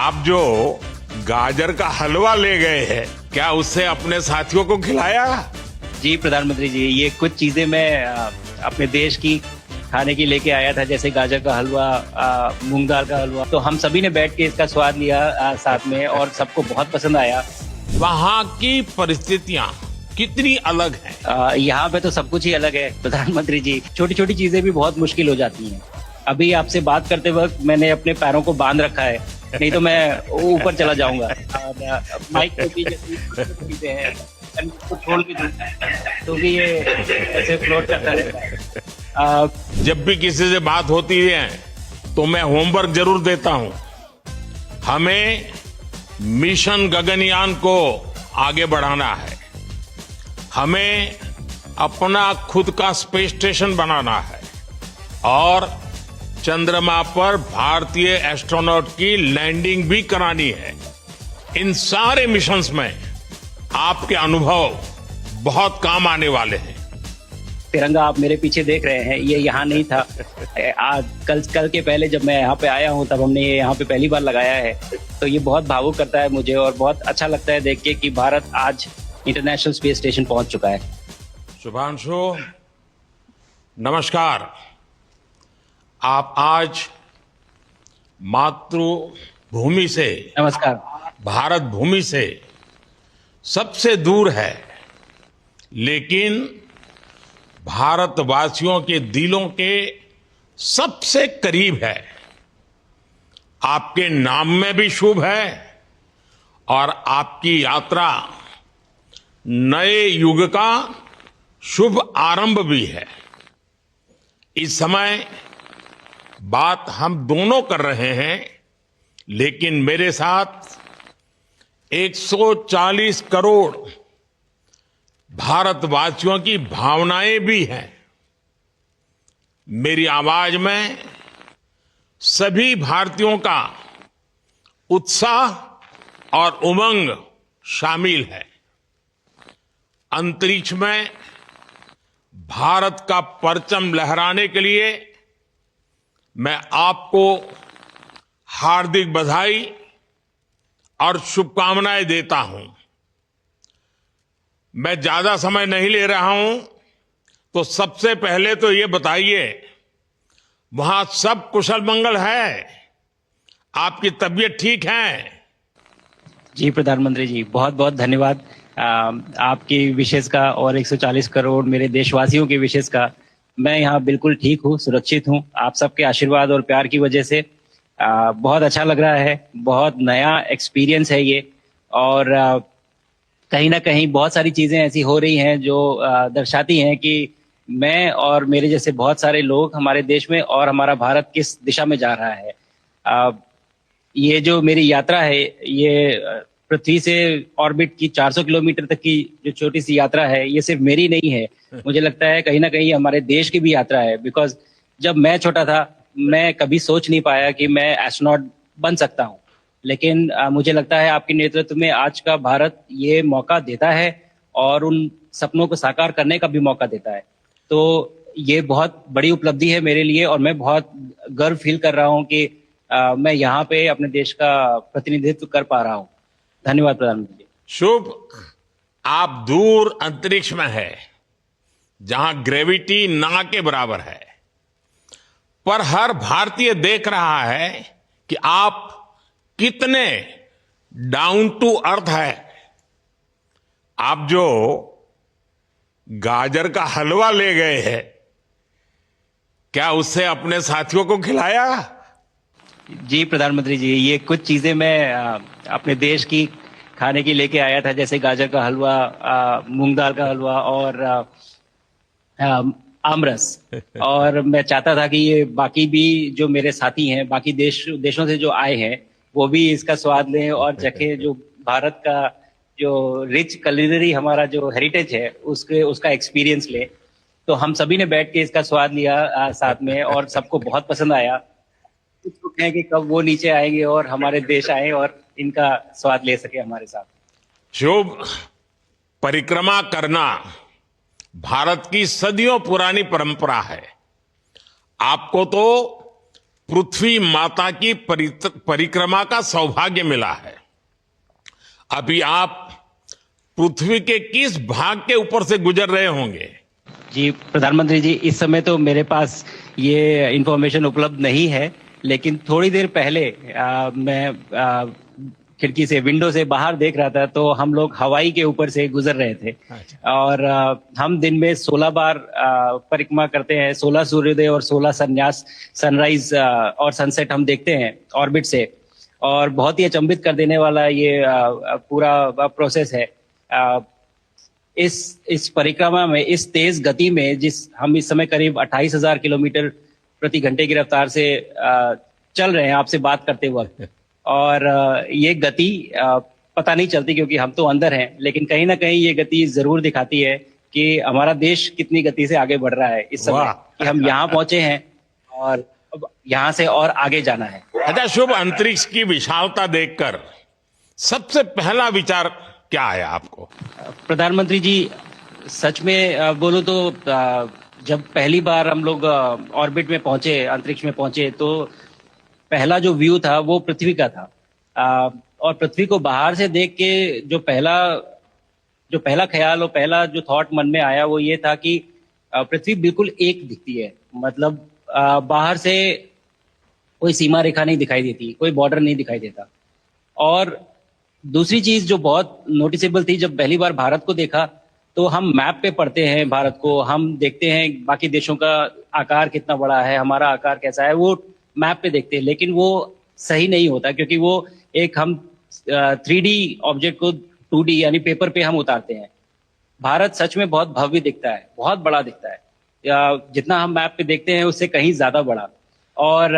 आप जो गाजर का हलवा ले गए हैं, क्या उससे अपने साथियों को खिलाया? जी प्रधानमंत्री जी, ये कुछ चीजें मैं अपने देश की खाने की लेके आया था, जैसे गाजर का हलवा, मूंग दाल का हलवा। तो हम सभी ने बैठ के इसका स्वाद लिया साथ में, और सबको बहुत पसंद आया। वहाँ की परिस्थितियाँ कितनी अलग हैं? यहाँ पे तो सब कुछ ही अलग है प्रधानमंत्री जी। छोटी छोटी चीजें भी बहुत मुश्किल हो जाती हैं। अभी आपसे बात करते वक्त मैंने अपने पैरों को बांध रखा है, नहीं तो मैं ऊपर चला जाऊंगा। माइक पे भी जैसी चीजें हैं, को छोड़ भी दूं तो भी ये ऐसे फ्लोट करता रहता है। जब भी किसी से बात होती है तो मैं होमवर्क जरूर देता हूं। हमें मिशन गगनयान को आगे बढ़ाना है। हमें अपना खुद का स्पेस स्टेशन बनाना है और चंद्रमा पर भारतीय एस्ट्रोनॉट की लैंडिंग भी करानी है। इन सारे मिशंस में आपके अनुभव बहुत काम आने वाले हैं। तिरंगा आप मेरे पीछे देख रहे हैं, ये यहाँ नहीं था। आज कल के पहले जब मैं यहाँ पे आया हूँ, तब हमने ये यहाँ पे पहली बार लगाया है। तो ये बहुत भावुक करता है मुझे, और बहुत अच्छा लगता है देख के कि भारत आज इंटरनेशनल स्पेस स्टेशन पहुंच चुका है। शुभांशु, नमस्कार। आप आज मातृभूमि से, नमस्कार। भारत भूमि से सबसे दूर है, लेकिन भारतवासियों के दिलों के सबसे करीब है। आपके नाम में भी शुभ है और आपकी यात्रा नए युग का शुभ आरंभ भी है। इस समय बात हम दोनों कर रहे हैं, लेकिन मेरे साथ 140 करोड़ भारतवासियों की भावनाएं भी हैं। मेरी आवाज में सभी भारतीयों का उत्साह और उमंग शामिल है। अंतरिक्ष में भारत का परचम लहराने के लिए मैं आपको हार्दिक बधाई और शुभकामनाएं देता हूं। मैं ज्यादा समय नहीं ले रहा हूं, तो सबसे पहले तो ये बताइए, वहां सब कुशल मंगल है? आपकी तबीयत ठीक है? जी प्रधानमंत्री जी, बहुत बहुत धन्यवाद आपकी विशेष का और 140 करोड़ मेरे देशवासियों की विशेष का। मैं यहाँ बिल्कुल ठीक हूँ, सुरक्षित हूँ। आप सबके आशीर्वाद और प्यार की वजह से बहुत अच्छा लग रहा है। बहुत नया एक्सपीरियंस है ये, और कहीं ना कहीं बहुत सारी चीजें ऐसी हो रही हैं जो दर्शाती हैं कि मैं और मेरे जैसे बहुत सारे लोग हमारे देश में, और हमारा भारत किस दिशा में जा रहा है। ये जो मेरी यात्रा है, ये पृथ्वी से ऑर्बिट की 400 किलोमीटर तक की जो छोटी सी यात्रा है, ये सिर्फ मेरी नहीं है। मुझे लगता है कहीं ना कहीं हमारे देश की भी यात्रा है। बिकॉज जब मैं छोटा था, मैं कभी सोच नहीं पाया कि मैं एस्ट्रोनॉट बन सकता हूँ, लेकिन मुझे लगता है आपके नेतृत्व में आज का भारत ये मौका देता है, और उन सपनों को साकार करने का भी मौका देता है। तो ये बहुत बड़ी उपलब्धि है मेरे लिए, और मैं बहुत गर्व फील कर रहा हूँ कि मैं यहाँ पे अपने देश का प्रतिनिधित्व कर पा रहा हूँ। धन्यवाद प्रधानमंत्री जी। शुभ। आप दूर अंतरिक्ष में है, जहां ग्रेविटी ना के बराबर है, पर हर भारतीय देख रहा है कि आप कितने डाउन टू अर्थ है। आप जो गाजर का हलवा ले गए हैं, क्या उससे अपने साथियों को खिलाया? जी प्रधानमंत्री जी, ये कुछ चीजें मैं अपने देश की खाने की लेके आया था, जैसे गाजर का हलवा, मूंग दाल का हलवा, और आमरस। और मैं चाहता था कि ये बाकी भी जो मेरे साथी हैं, बाकी देशों से जो आए हैं, वो भी इसका स्वाद लें और चखें, जो भारत का जो रिच culinary हमारा जो हेरिटेज है, उसका एक्सपीरियंस ले। तो हम सभी ने बैठ के इसका स्वाद लिया साथ में, और सबको बहुत पसंद आया। कुछ लोग हैं कि कब वो नीचे आएंगे और हमारे देश आए और इनका स्वाद ले सके हमारे साथ। शुभ। परिक्रमा करना भारत की सदियों पुरानी परंपरा है। आपको तो पृथ्वी माता की परिक्रमा का सौभाग्य मिला है। अभी आप पृथ्वी के किस भाग के ऊपर से गुजर रहे होंगे? जी प्रधानमंत्री जी, इस समय तो मेरे पास ये इंफॉर्मेशन उपलब्ध नहीं है, लेकिन थोड़ी देर पहले मैं खिड़की से, विंडो से बाहर देख रहा था, तो हम लोग हवाई के ऊपर से गुजर रहे थे। अच्छा। और हम दिन में 16 बार परिक्रमा करते हैं, 16 सूर्योदय और 16 संन्यास, सनराइज और सनसेट हम देखते हैं ऑर्बिट से। और बहुत ही अचंभित कर देने वाला ये पूरा प्रोसेस है। इस परिक्रमा में, इस तेज गति में, हम इस समय करीब 28,000 किलोमीटर प्रति घंटे की रफ्तार से चल रहे हैं आपसे बात करते वक्त। और ये गति पता नहीं चलती क्योंकि हम तो अंदर हैं, लेकिन कहीं ना कहीं ये गति जरूर दिखाती है कि हमारा देश कितनी गति से आगे बढ़ रहा है इस समय, कि हम यहाँ पहुंचे हैं और अब यहाँ से और आगे जाना है। अच्छा शुभ, अंतरिक्ष की विशालता देखकर सबसे पहला विचार क्या आया आपको? प्रधानमंत्री जी, सच में बोलूं तो जब पहली बार हम लोग ऑर्बिट में पहुंचे, अंतरिक्ष में पहुंचे, तो पहला जो व्यू था वो पृथ्वी का था। और पृथ्वी को बाहर से देख के जो पहला ख्याल और पहला जो थॉट मन में आया वो ये था कि पृथ्वी बिल्कुल एक दिखती है। मतलब बाहर से कोई सीमा रेखा नहीं दिखाई देती, कोई बॉर्डर नहीं दिखाई देता। और दूसरी चीज जो बहुत नोटिसेबल थी, जब पहली बार भारत को देखा, तो हम मैप पे पढ़ते हैं भारत को, हम देखते हैं बाकी देशों का आकार कितना बड़ा है, हमारा आकार कैसा है, वो मैप पे देखते हैं, लेकिन वो सही नहीं होता क्योंकि वो एक हम 3D ऑब्जेक्ट को 2D यानी पेपर पे हम उतारते हैं। भारत सच में बहुत भव्य दिखता है, बहुत बड़ा दिखता है, जितना हम मैप पे देखते हैं उससे कहीं ज्यादा बड़ा। और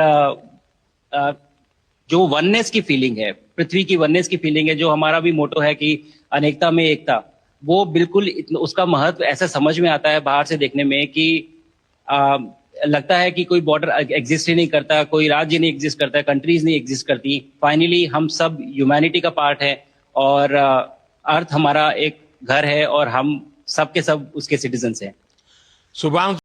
जो वननेस की फीलिंग है, पृथ्वी की वननेस की फीलिंग है, जो हमारा भी मोटो है कि अनेकता में एकता, वो बिल्कुल उसका महत्व ऐसा समझ में आता है बाहर से देखने में कि लगता है कि कोई बॉर्डर एग्जिस्ट ही नहीं करता, कोई राज्य नहीं एग्जिस्ट करता, कंट्रीज नहीं एग्जिस्ट करती। फाइनली हम सब ह्यूमैनिटी का पार्ट है और अर्थ हमारा एक घर है और हम सब के सब उसके सिटीजन्स हैं। शुभांशु